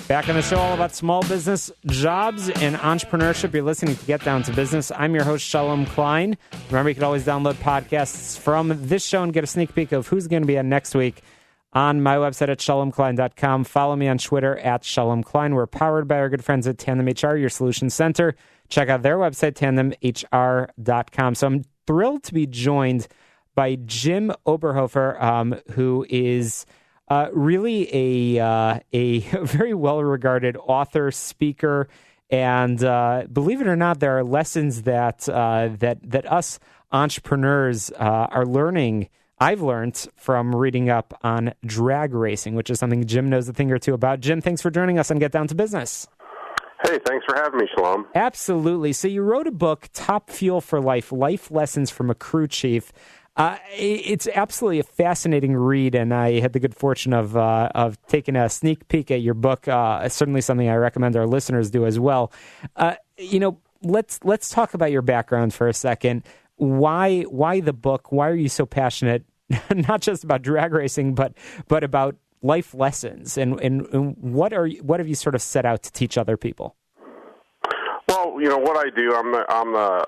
Back on the show, all about small business, jobs, and entrepreneurship. You're listening to Get Down to Business. I'm your host, Shalom Klein. Remember, you can always download podcasts from this show and get a sneak peek of who's going to be on next week on my website at shalomklein.com. Follow me on Twitter at Shalom Klein. We're powered by our good friends at Tandem HR, your solution center. Check out their website, tandemhr.com. So I'm thrilled to be joined by Jim Oberhofer, who is really a very well-regarded author, speaker, and believe it or not, there are lessons that us entrepreneurs are learning. I've learned from reading up on drag racing, which is something Jim knows a thing or two about. Jim, thanks for joining us on Get Down to Business. Hey, thanks for having me, Shalom. Absolutely. So you wrote a book, Top Fuel for Life, Life Lessons from a Crew Chief. It's absolutely a fascinating read, and I had the good fortune of taking a sneak peek at your book. Certainly something I recommend our listeners do as well. Let's talk about your background for a second. Why the book? Why are you so passionate, not just about drag racing, but about life lessons? And what have you sort of set out to teach other people? Well, what I do, I'm the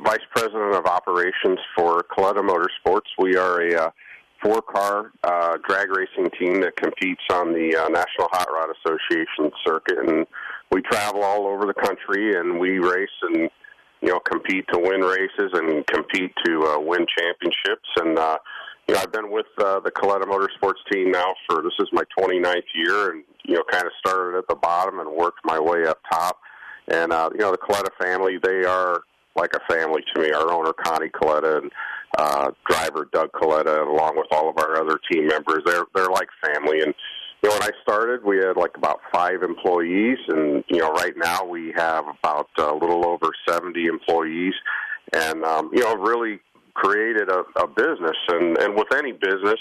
vice president of operations for Klein Motorsports. We are a four-car drag racing team that competes on the National Hot Rod Association circuit, and we travel all over the country, and we race and compete to win races and compete to win championships. And I've been with the Klein Motorsports team now this is my 29th year, and kind of started at the bottom and worked my way up top. And, the Coletta family, they are like a family to me. Our owner, Connie Coletta, and driver, Doug Coletta, along with all of our other team members, they're like family. And, when I started, we had like about 5 employees. And, right now we have about a little over 70 employees. And, really created a business. And with any business,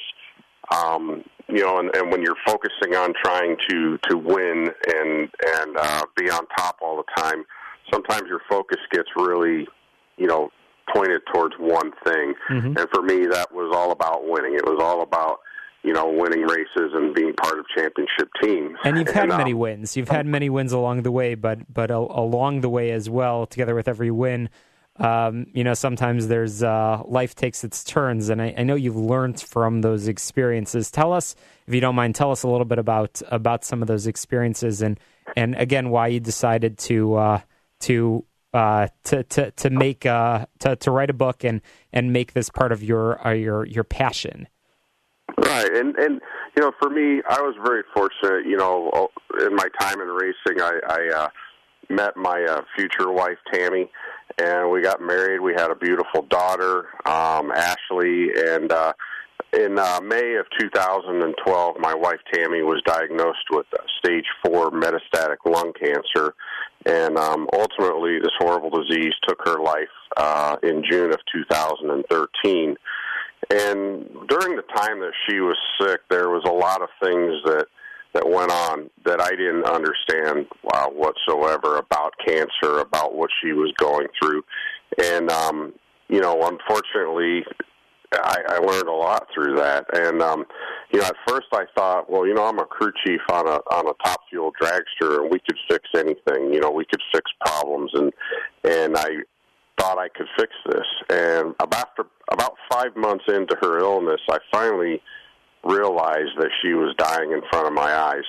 and when you're focusing on trying to win and be on top all the time, sometimes your focus gets really, pointed towards one thing. Mm-hmm. And for me, that was all about winning. It was all about, winning races and being part of championship teams. And you've had many wins. You've had many wins along the way, but along the way as well, together with every win, sometimes there's life takes its turns, and I know you've learned from those experiences. Tell us, if you don't mind, a little bit about some of those experiences, and again why you decided to write a book and make this part of your passion. Right, and for me, I was very fortunate. In my time in racing, I met my future wife, Tammy, and we got married. We had a beautiful daughter, Ashley, and in May of 2012, my wife, Tammy, was diagnosed with stage 4 metastatic lung cancer, and ultimately this horrible disease took her life in June of 2013. And during the time that she was sick, there was a lot of things that went on that I didn't understand whatsoever about cancer, about what she was going through. And, unfortunately, I learned a lot through that. And, at first I thought, well, I'm a crew chief on a top fuel dragster, and we could fix anything. We could fix problems. And I thought I could fix this. And about 5 months into her illness, I finally realized that she was dying in front of my eyes.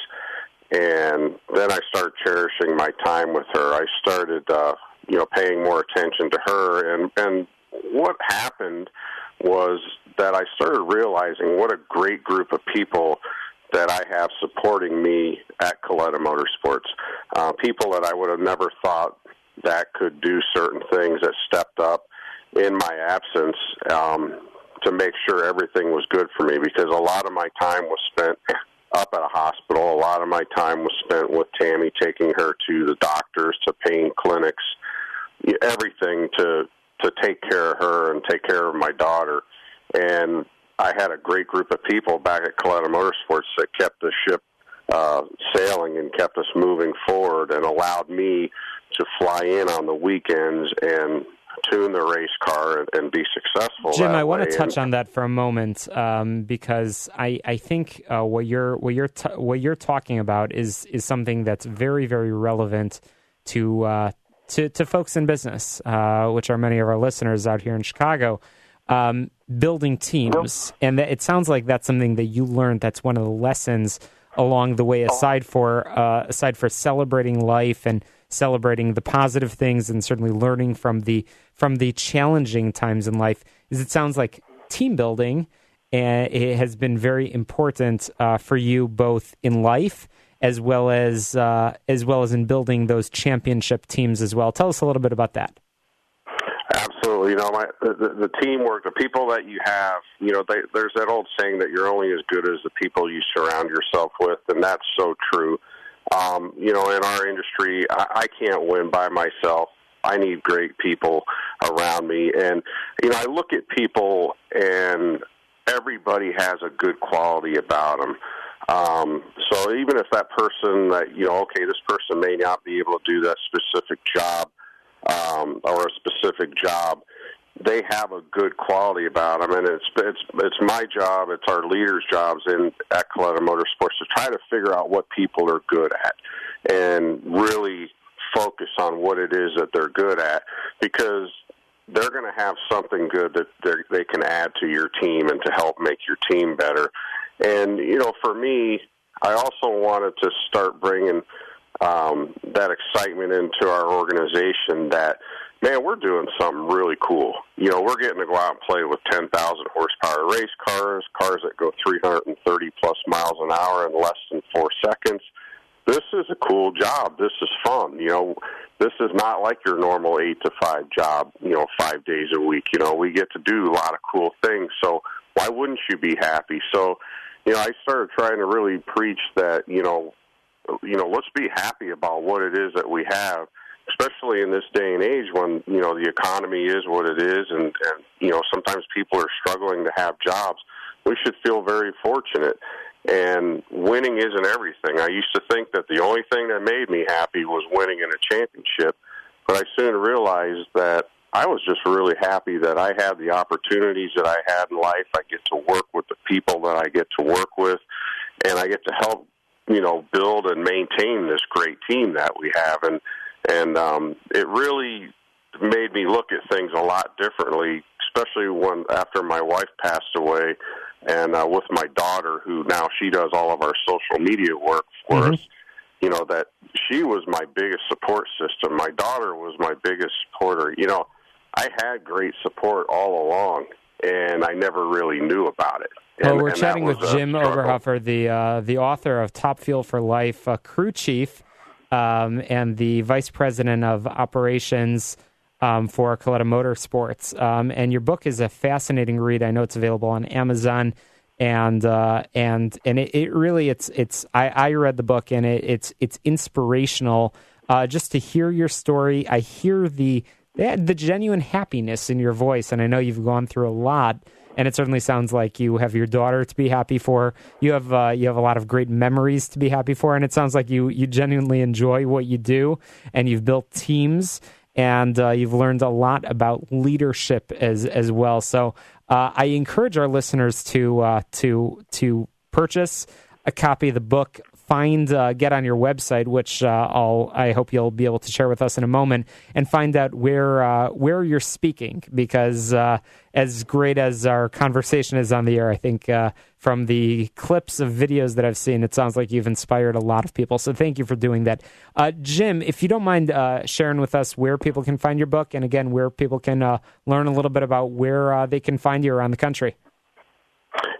And then I started cherishing my time with her. I started, paying more attention to her. And what happened was that I started realizing what a great group of people that I have supporting me at Klein Motorsports. People that I would have never thought that could do certain things, that stepped up in my absence to make sure everything was good for me, because a lot of my time was spent up at a hospital. A lot of my time was spent with Tammy, taking her to the doctors, to pain clinics, everything to take care of her and take care of my daughter. And I had a great group of people back at Klein Motorsports that kept the ship sailing and kept us moving forward, and allowed me to fly in on the weekends and tune the race car and be successful. Jim, that I want way. to touch on that for a moment because I think what you're talking about is something that's very, very relevant to folks in business, which are many of our listeners out here in Chicago. Building teams, and it sounds like that's something that you learned. That's one of the lessons along the way, aside for celebrating life and celebrating the positive things, and certainly learning from the challenging times in life. Is it sounds like team building, and it has been very important for you both in life as well as in building those championship teams as well. Tell us a little bit about that. Absolutely. You know, the teamwork, the people that you have, you know, there's that old saying that you're only as good as the people you surround yourself with, and that's so true. You know, in our industry, I can't win by myself. I need great people around me. And, you know, I look at people, and everybody has a good quality about them. So even if that person that, you know, okay, this person may not be able to do that specific job, or a specific job, they have a good quality about them, and it's my job, it's our leaders' jobs at Klein Motorsports to try to figure out what people are good at and really focus on what it is that they're good at, because they're going to have something good that they can add to your team and to help make your team better. And, you know, for me, I also wanted to start bringing that excitement into our organization that, man, we're doing something really cool. You know, we're getting to go out and play with 10,000 horsepower race cars that go 330-plus miles an hour in less than 4 seconds. This is a cool job. This is fun. You know, this is not like your normal 8 to 5 job, you know, 5 days a week. You know, we get to do a lot of cool things. So why wouldn't you be happy? So, you know, I started trying to really preach that, you know, let's be happy about what it is that we have, especially in this day and age when, you know, the economy is what it is, and you know, sometimes people are struggling to have jobs. We should feel very fortunate, and winning isn't everything. I used to think that the only thing that made me happy was winning in a championship, but I soon realized that I was just really happy that I had the opportunities that I had in life. I get to work with the people that I get to work with, and I get to help, you know, build and maintain this great team that we have. And it really made me look at things a lot differently, especially after my wife passed away, and with my daughter, who now she does all of our social media work for us, you know, that she was my biggest support system. My daughter was my biggest supporter. You know, I had great support all along, and I never really knew about it. Well, we're chatting with Jim Oberhofer, the author of Top Fuel for Life, crew chief, and the vice president of operations for Klein Motorsports. And your book is a fascinating read. I know it's available on Amazon, and it really it's. I read the book, and it's inspirational. Just to hear your story, I hear the genuine happiness in your voice, and I know you've gone through a lot. And it certainly sounds like you have your daughter to be happy for. You have a lot of great memories to be happy for, and it sounds like you genuinely enjoy what you do, and you've built teams, and you've learned a lot about leadership as well. So I encourage our listeners to purchase a copy of the book. Get on your website, which I hope you'll be able to share with us in a moment, and find out where you're speaking, because as great as our conversation is on the air, I think from the clips of videos that I've seen, it sounds like you've inspired a lot of people. So thank you for doing that. Jim, if you don't mind sharing with us where people can find your book, and again, where people can learn a little bit about where they can find you around the country.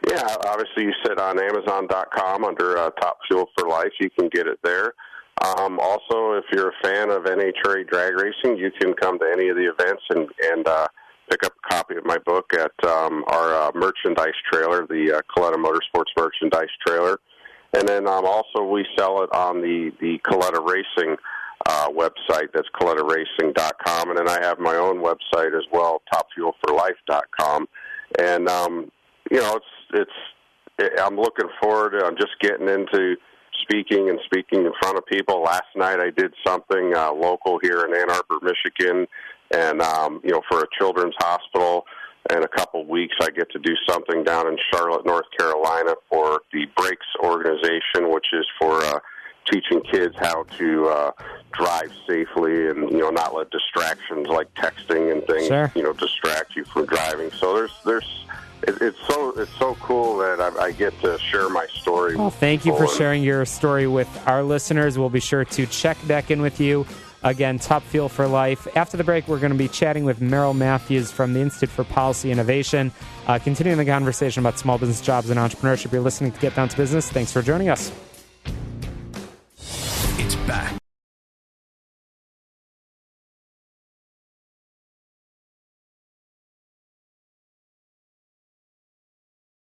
Yeah, obviously you said on Amazon.com under Top Fuel for Life. You can get it there. Also, if you're a fan of NHRA drag racing, you can come to any of the events and pick up a copy of my book at our merchandise trailer, the Klein Motorsports merchandise trailer. And then also we sell it on the Klein Racing website. That's KleinRacing.com. And then I have my own website as well, TopFuelForLife.com. And you know, I'm looking forward to just getting into speaking in front of people. Last night I did something local here in Ann Arbor, Michigan, And, for a children's hospital. In a couple of weeks, I get to do something down in Charlotte, North Carolina for the Brakes organization, which is for teaching kids how to drive safely and, not let distractions like texting and things, distract you from driving. So it's so cool that I get to share my story. Well, thank you for sharing your story with our listeners. We'll be sure to check back in with you. Again, Top Fuel for Life. After the break, we're going to be chatting with Merrill Matthews from the Institute for Policy Innovation, continuing the conversation about small business jobs and entrepreneurship. You're listening to Get Down to Business. Thanks for joining us. It's back.